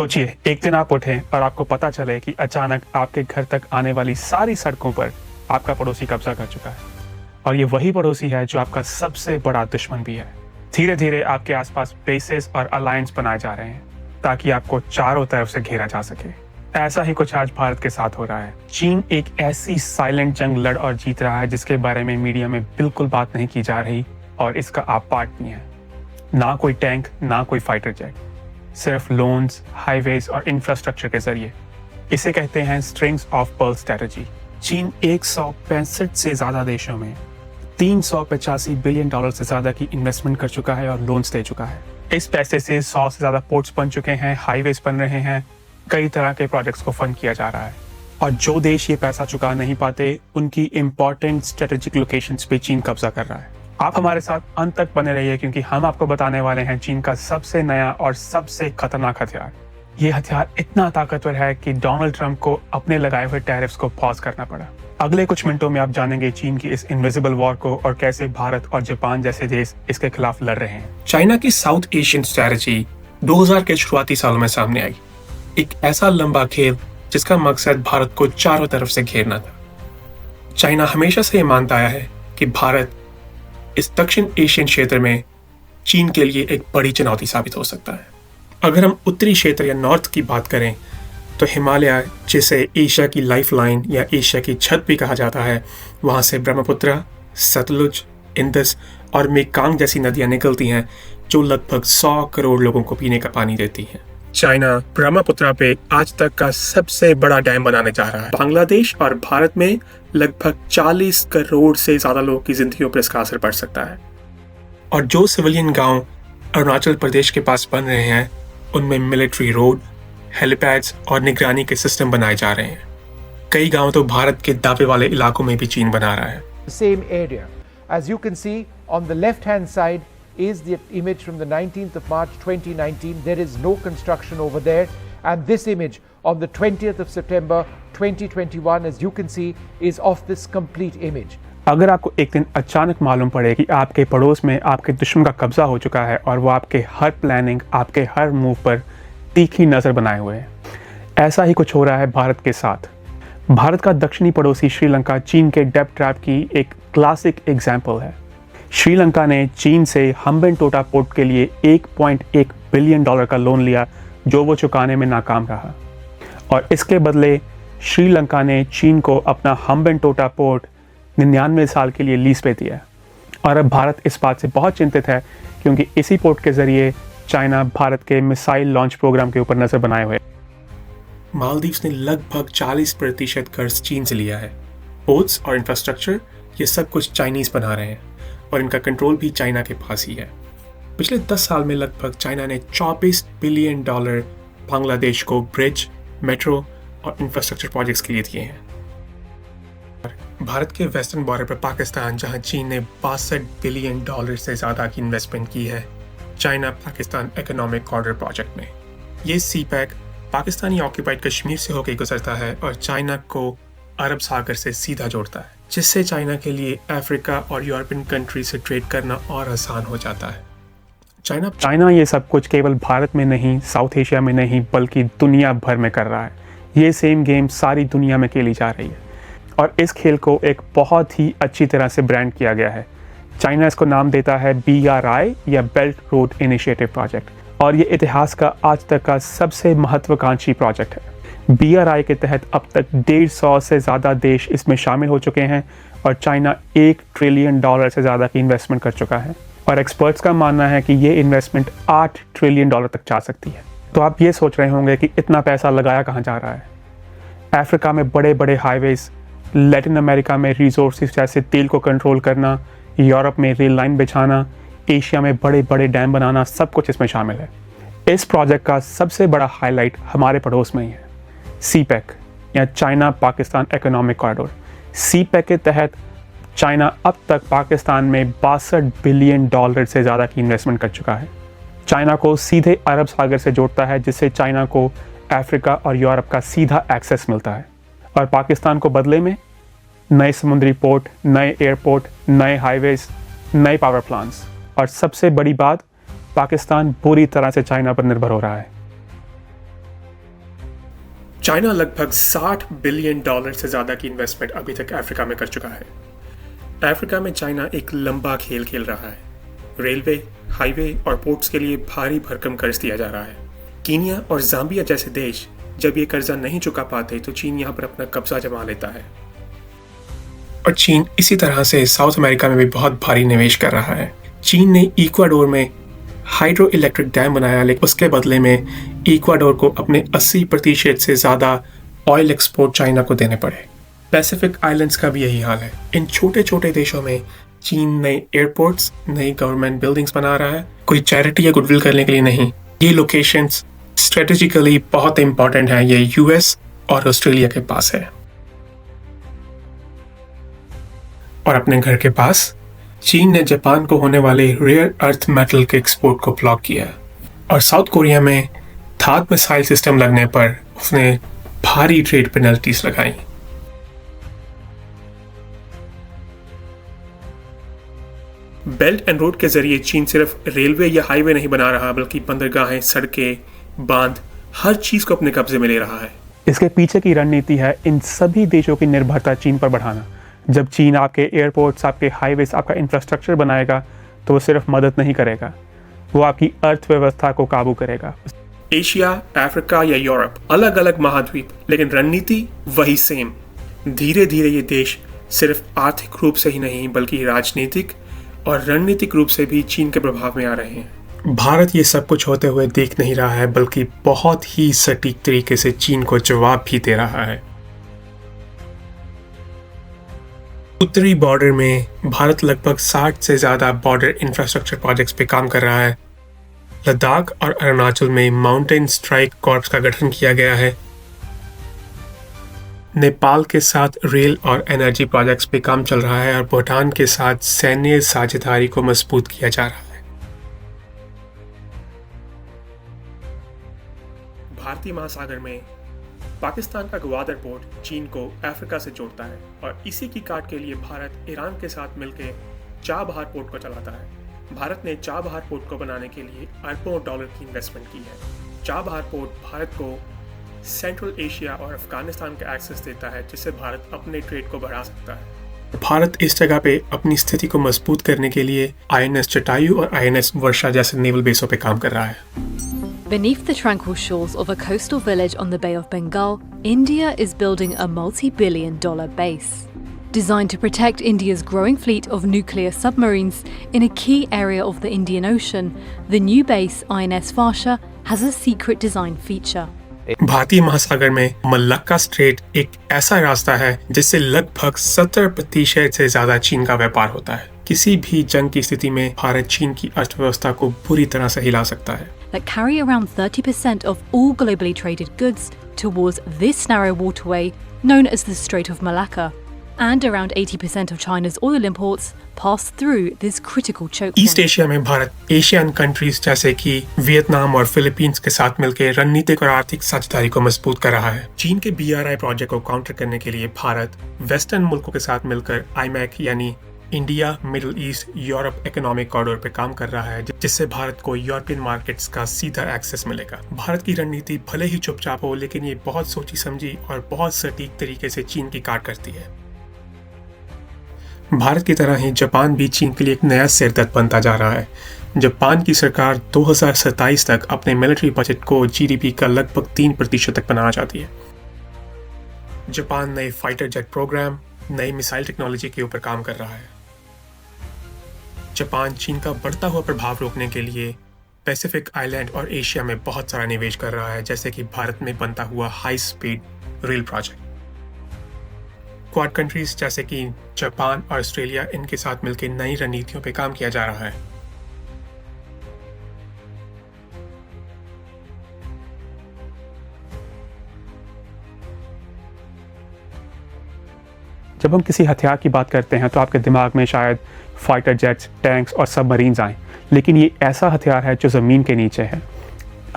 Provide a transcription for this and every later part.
सोचिए, एक दिन आप उठें और आपको पता चले कि अचानक आपके घर तक आने वाली सारी सड़कों पर आपका पड़ोसी कब्जा कर चुका है और ये वही पड़ोसी है जो आपका सबसे बड़ा दुश्मन भी है। धीरे धीरे आपके आसपास बेसेस और अलायंस बनाए जा रहे हैं ताकि आपको चारों तरफ से घेरा जा सके। ऐसा ही कुछ आज भारत के साथ हो रहा है। चीन एक ऐसी साइलेंट जंग लड़ और जीत रहा है जिसके बारे में मीडिया में बिल्कुल बात नहीं की जा रही और इसका आप पार्ट नहीं है। ना कोई टैंक, ना कोई फाइटर जेट, सिर्फ लोन्स, हाईवेज और इंफ्रास्ट्रक्चर के जरिए। इसे कहते हैं स्ट्रिंग्स ऑफ पर्ल स्ट्रेटजी। चीन 165 से ज्यादा देशों में 385 बिलियन डॉलर से ज्यादा की इन्वेस्टमेंट कर चुका है और लोन्स दे चुका है। इस पैसे से 100 से ज्यादा पोर्ट्स बन चुके हैं, हाईवेज बन रहे हैं, कई तरह के प्रोजेक्ट्स को फंड किया जा रहा है। और जो देश ये पैसा चुका नहीं पाते, उनकी इंपॉर्टेंट स्ट्रेटेजिक लोकेशंस पे चीन कब्जा कर रहा है। आप हमारे साथ अंत तक बने रहिए क्योंकि हम आपको बताने वाले हैं चीन का सबसे नया और सबसे खतरनाक हथियार। ये हथियार इतना ताकतवर है कि डोनाल्ड ट्रंप को अपने लगाए हुए टैरिफ्स को पॉज करना पड़ा। अगले कुछ मिनटों में आप जानेंगे चीन की इस इनविजिबल वॉर को और कैसे भारत और जापान जैसे देश इसके खिलाफ लड़ रहे हैं। चाइना की साउथ एशियन स्ट्रैटेजी 2000 के शुरुआती सालों में सामने आई। एक ऐसा लंबा खेल जिसका मकसद भारत को चारों तरफ से घेरना था। चाइना हमेशा से ये मानता आया है कि भारत इस दक्षिण एशियन क्षेत्र में चीन के लिए एक बड़ी चुनौती साबित हो सकता है। अगर हम उत्तरी क्षेत्र या नॉर्थ की बात करें तो हिमालय, जिसे एशिया की लाइफलाइन या एशिया की छत भी कहा जाता है, वहाँ से ब्रह्मपुत्र, सतलुज, इंदस और मेकांग जैसी नदियाँ निकलती हैं जो लगभग 100 करोड़ लोगों को पीने का पानी देती हैं। चाइना ब्रह्मपुत्र पे आज तक का सबसे बड़ा डैम बनाने जा रहा है। बांग्लादेश और भारत में लगभग 40 करोड़ से ज्यादा लोगों की जिंदगियों पर इसका असर पड़ सकता है। और जो सिविलियन गांव अरुणाचल प्रदेश के पास बन रहे हैं, उनमें मिलिट्री रोड, हेलीपैड्स और निगरानी के सिस्टम बनाए जा रहे हैं। कई गांव तो भारत के दावे वाले इलाकों में भी चीन बना रहा है। Same area. As you can see on the left hand side is the image from the 19th of March 2019. There is no construction over there, and this image of the 20th of September 2021, as you can see, is of this complete image. अगर आपको एक दिन अचानक मालूम पड़े कि आपके पड़ोस में आपके दुश्मन का कब्जा हो चुका है और वो आपके हर प्लानिंग, आपके हर मूव पर तीखी नज़र बनाए हुए हैं, ऐसा ही कुछ हो रहा है भारत के साथ। भारत का दक्षिणी पड़ोसी श्रीलंका चीन के डेब्ट ट्रैप की एक क्लासिक एग्जाम्पल है। श्रीलंका ने चीन से हम्बनटोटा पोर्ट के लिए 1.1 बिलियन डॉलर का लोन लिया जो वो चुकाने में नाकाम रहा, और इसके बदले श्रीलंका ने चीन को अपना हम्बनटोटा पोर्ट 99 साल के लिए लीज पे दिया। और अब भारत इस बात से बहुत चिंतित है क्योंकि इसी पोर्ट के जरिए चाइना भारत के मिसाइल लॉन्च प्रोग्राम के ऊपर नजर बनाए हुए। मालदीव्स ने लगभग 40% कर्ज चीन से लिया है। पोर्ट्स और इंफ्रास्ट्रक्चर ये सब कुछ चाइनीज बना रहे हैं और इनका कंट्रोल भी चाइना के पास ही है। पिछले 10 साल में लगभग चाइना ने 24 बिलियन डॉलर बांग्लादेश को ब्रिज, मेट्रो और इंफ्रास्ट्रक्चर प्रोजेक्ट्स के लिए दिए हैं। भारत के वेस्टर्न बॉर्डर पर पाकिस्तान, जहां चीन ने 62 बिलियन डॉलर से ज़्यादा की इन्वेस्टमेंट की है China Pakistan economic corridor project में। ये सीपैक पाकिस्तानी ऑक्यूपाइड कश्मीर से होकर गुजरता है और चाइना को अरब सागर से सीधा जोड़ता है, जिससे चाइना के लिए अफ्रीका और यूरोपियन कंट्री से ट्रेड करना और आसान हो जाता है। चाइना ये सब कुछ केवल भारत में नहीं, साउथ एशिया में नहीं, बल्कि दुनिया भर में कर रहा है। ये सेम गेम सारी दुनिया में खेली जा रही है और इस खेल को एक बहुत ही अच्छी तरह से ब्रांड किया गया है। चाइना इसको नाम देता है BRI या बेल्ट रोड इनिशिएटिव प्रोजेक्ट, और ये इतिहास का आज तक का सबसे महत्वाकांक्षी प्रोजेक्ट है। BRI के तहत अब तक 150 से ज़्यादा देश इसमें शामिल हो चुके हैं और चाइना $1 ट्रिलियन से ज़्यादा की इन्वेस्टमेंट कर चुका है, और एक्सपर्ट्स का मानना है कि ये इन्वेस्टमेंट $8 ट्रिलियन तक जा सकती है। तो आप ये सोच रहे होंगे कि इतना पैसा लगाया कहाँ जा रहा है। अफ्रीका में बड़े बड़े हाईवेज, लैटिन अमेरिका में रिसोर्सेज जैसे तेल को कंट्रोल करना, यूरोप में रेल लाइन बिछाना, एशिया में बड़े बड़े डैम बनाना, सब कुछ इसमें शामिल है। इस प्रोजेक्ट का सबसे बड़ा हाईलाइट हमारे पड़ोस में ही है, सीपैक या China Pakistan economic corridor. CPEC के तहत चाइना अब तक पाकिस्तान में 62 बिलियन डॉलर से ज़्यादा की इन्वेस्टमेंट कर चुका है। चाइना को सीधे अरब सागर से जोड़ता है, जिससे चाइना को अफ्रीका और यूरोप का सीधा एक्सेस मिलता है, और पाकिस्तान को बदले में नए समुद्री पोर्ट, नए एयरपोर्ट, नए हाईवेज, नए पावर प्लांट्स, और सबसे बड़ी बात, पाकिस्तान पूरी तरह से चाइना पर निर्भर हो रहा है। चाइना लगभग $60 बिलियन से ज़्यादा की इन्वेस्टमेंट अभी तक अफ्रीका में कर चुका है। अफ्रीका में चाइना एक लंबा खेल खेल रहा है। रेलवे, हाईवे और पोर्ट्स के लिए भारी भरकम कर्ज दिया जा रहा है। कीनिया और जाम्बिया जैसे देश जब ये कर्जा नहीं चुका पाते तो चीन यहाँ पर अपना कब्जा जमा लेता है। और चीन इसी तरह से साउथ अमेरिका में भी बहुत भारी निवेश कर रहा है। चीन ने इक्वाडोर में हाइड्रो इलेक्ट्रिक डैम बनाया, लेकिन उसके बदले में इक्वाडोर को अपने 80% से ज़्यादा ऑयल एक्सपोर्ट चाइना को देने पड़े। पैसिफिक आइलैंड्स का भी यही हाल है। इन छोटे छोटे देशों में चीन नए एयरपोर्ट्स, नई गवर्नमेंट बिल्डिंग्स बना रहा है, कोई चैरिटी या गुडविल करने के लिए नहीं। ये लोकेशंस स्ट्रेटेजिकली बहुत इंपॉर्टेंट है। ये यूएस और ऑस्ट्रेलिया के पास है और अपने घर के पास चीन ने जापान को होने वाले रेयर अर्थ मेटल के एक्सपोर्ट को ब्लॉक किया और साउथ कोरिया में थाद मिसाइल सिस्टम लगने पर उसने भारी ट्रेड पेनल्टीज लगाई। बेल्ट एंड रोड के जरिए चीन सिर्फ रेलवे या हाईवे नहीं बना रहा, बल्कि बंदरगाहें, सड़कें, बांध, हर चीज को अपने कब्जे में ले रहा है। इसके पीछे की रणनीति है इन सभी देशों की निर्भरता चीन पर बढ़ाना। जब चीन आपके एयरपोर्ट्स, आपके हाईवेज, आपका इंफ्रास्ट्रक्चर बनाएगा तो वो सिर्फ मदद नहीं करेगा, वो आपकी अर्थव्यवस्था को काबू करेगा। एशिया, अफ्रीका या यूरोप अलग अलग महाद्वीप, लेकिन रणनीति वही सेम। धीरे धीरे ये देश सिर्फ आर्थिक रूप से ही नहीं बल्कि राजनीतिक और रणनीतिक रूप से भी चीन के प्रभाव में आ रहे हैं। भारत ये सब कुछ होते हुए देख नहीं रहा है, बल्कि बहुत ही सटीक तरीके से चीन को जवाब भी दे रहा है। उत्तरी बॉर्डर में भारत लगभग 60 से ज़्यादा बॉर्डर इंफ्रास्ट्रक्चर प्रोजेक्ट्स पे काम कर रहा है। लद्दाख और अरुणाचल में माउंटेन स्ट्राइक कॉर्प्स का गठन किया गया है। नेपाल के साथ रेल और एनर्जी प्रोजेक्ट्स पे काम चल रहा है और भूटान के साथ सैन्य साझेदारी को मजबूत किया जा रहा है। भारतीय महासागर में पाकिस्तान का ग्वादर पोर्ट चीन को अफ्रीका से जोड़ता है और इसी की काट के लिए भारत ईरान के साथ मिलकर चाबहार पोर्ट को चलाता है। भारत ने चाबहार पोर्ट को बनाने के लिए अरबों डॉलर की इन्वेस्टमेंट की है। चाबहार पोर्ट भारत को सेंट्रल एशिया और अफगानिस्तान का एक्सेस देता है, जिससे भारत अपने ट्रेड को बढ़ा सकता है। भारत इस जगह पे अपनी स्थिति को मजबूत करने के लिए INS जटायु और INS वर्षा जैसे नेवल बेसों पे काम कर रहा है। Beneath the tranquil shores of a coastal village on the Bay of Bengal, India is building a multi-billion-dollar base. Designed to protect India's growing fleet of nuclear submarines in a key area of the Indian Ocean, the new base, INS Varsha, has a secret design feature. भारतीय महासागर में Malacca strait एक ऐसा रास्ता है जिससे लगभग 70% से ज्यादा चीन का व्यापार होता है। किसी भी जंग की स्थिति में भारत चीन की अर्थव्यवस्था को बुरी तरह से हिला सकता है। That carry around 30% of all globally traded goods towards this narrow waterway known as the Strait of Malacca, and around 80% of China's oil imports pass through this critical choke point. East Asia में Bharat Asian countries जैसे कि Vietnam और Philippines के साथ मिलकर रणनीतिक और आर्थिक साझेदारी को मजबूत कर रहा है। चीन के BRI प्रोजेक्ट को काउंटर करने के लिए भारत वेस्टर्न मुल्कों के साथ मिलकर IMEC यानी India middle east Europe economic corridor पे काम कर रहा है, जिससे भारत को यूरोपियन मार्केट्स का सीधा एक्सेस मिलेगा। भारत की रणनीति भले ही चुपचाप हो, लेकिन ये बहुत सोची समझी और बहुत सटीक तरीके से चीन की काट करती है। भारत की तरह ही जापान भी चीन के लिए एक नया सिरदर्द बनता जा रहा है। जापान की सरकार 2027 तक अपने मिलिट्री बजट को GDP का लगभग 3% तक बनाना चाहती है। जापान नए फाइटर जेट प्रोग्राम, नई मिसाइल टेक्नोलॉजी के ऊपर काम कर रहा है। जापान चीन का बढ़ता हुआ प्रभाव रोकने के लिए पैसिफिक आइलैंड और एशिया में बहुत सारा निवेश कर रहा है, जैसे कि भारत में बनता हुआ high speed rail project. Quad countries जैसे कि जापान और ऑस्ट्रेलिया, इनके साथ मिलकर नई रणनीतियों पे काम किया जा रहा है। जब हम किसी हथियार की बात करते हैं तो आपके दिमाग में शायद फाइटर जेट्स, टैंक्स और सबमरीन्स आएँ, लेकिन ये ऐसा हथियार है जो ज़मीन के नीचे है।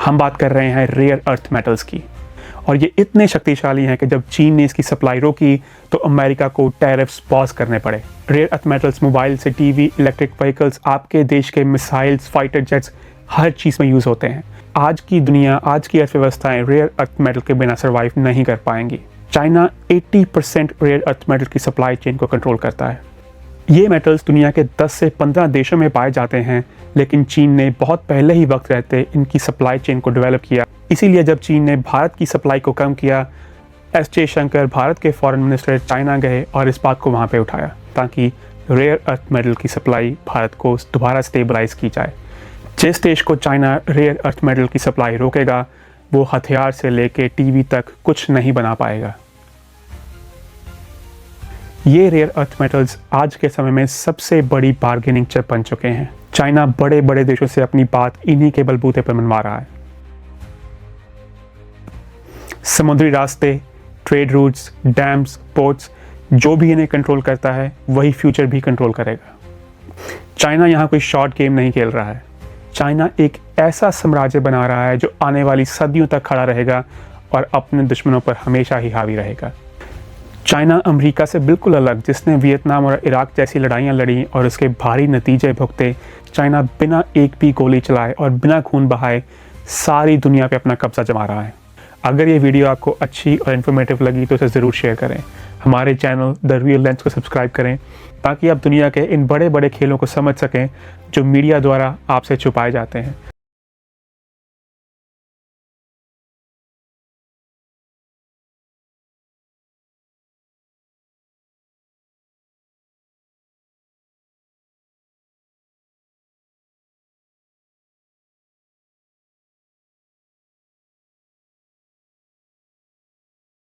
हम बात कर रहे हैं रेयर अर्थ मेटल्स की, और ये इतने शक्तिशाली हैं कि जब चीन ने इसकी सप्लाई रोकी तो अमेरिका को टैरिफ्स पॉज करने पड़े। रेयर अर्थ मेटल्स मोबाइल से टीवी, इलेक्ट्रिक व्हीकल्स, आपके देश के मिसाइल्स, फाइटर जेट्स, हर चीज़ में यूज़ होते हैं। आज की दुनिया, आज की अर्थव्यवस्थाएं रेयर अर्थ मेटल के बिना सर्वाइव नहीं कर पाएंगी। चाइना 80% रेयर अर्थ मेटल की सप्लाई चेन को कंट्रोल करता है। ये मेटल्स दुनिया के 10 से 15 देशों में पाए जाते हैं, लेकिन चीन ने बहुत पहले ही वक्त रहते इनकी सप्लाई चेन को डेवलप किया। इसीलिए जब चीन ने भारत की सप्लाई को कम किया, एस जयशंकर भारत के फॉरेन मिनिस्टर चाइना गए और इस बात को वहाँ पे उठाया ताकि रेयर अर्थ मेटल की सप्लाई भारत को दोबारा स्टेबलाइज की जाए। जिस देश को चाइना रेयर अर्थ मेटल की सप्लाई रोकेगा, वो हथियार से लेके टीवी तक कुछ नहीं बना पाएगा। ये रेयर अर्थ मेटल्स आज के समय में सबसे बड़ी बार्गेनिंग चिप बन चुके हैं। चाइना बड़े बड़े देशों से अपनी बात इन्हीं के बलबूते पर मनवा रहा है। समुद्री रास्ते, ट्रेड रूट्स, डैम्स, पोर्ट्स, जो भी इन्हें कंट्रोल करता है वही फ्यूचर भी कंट्रोल करेगा। चाइना यहाँ कोई शॉर्ट गेम नहीं खेल रहा है। चाइना एक ऐसा साम्राज्य बना रहा है जो आने वाली सदियों तक खड़ा रहेगा और अपने दुश्मनों पर हमेशा ही हावी रहेगा। चाइना अमेरिका से बिल्कुल अलग, जिसने वियतनाम और इराक जैसी लड़ाइयाँ लड़ी और उसके भारी नतीजे भुगते, चाइना बिना एक भी गोली चलाए और बिना खून बहाए सारी दुनिया पे अपना कब्जा जमा रहा है। अगर ये वीडियो आपको अच्छी और इन्फॉर्मेटिव लगी तो इसे ज़रूर शेयर करें। हमारे चैनल द रियल लेंस को सब्सक्राइब करें ताकि आप दुनिया के इन बड़े बड़े खेलों को समझ सकें जो मीडिया द्वारा आपसे छुपाए जाते हैं।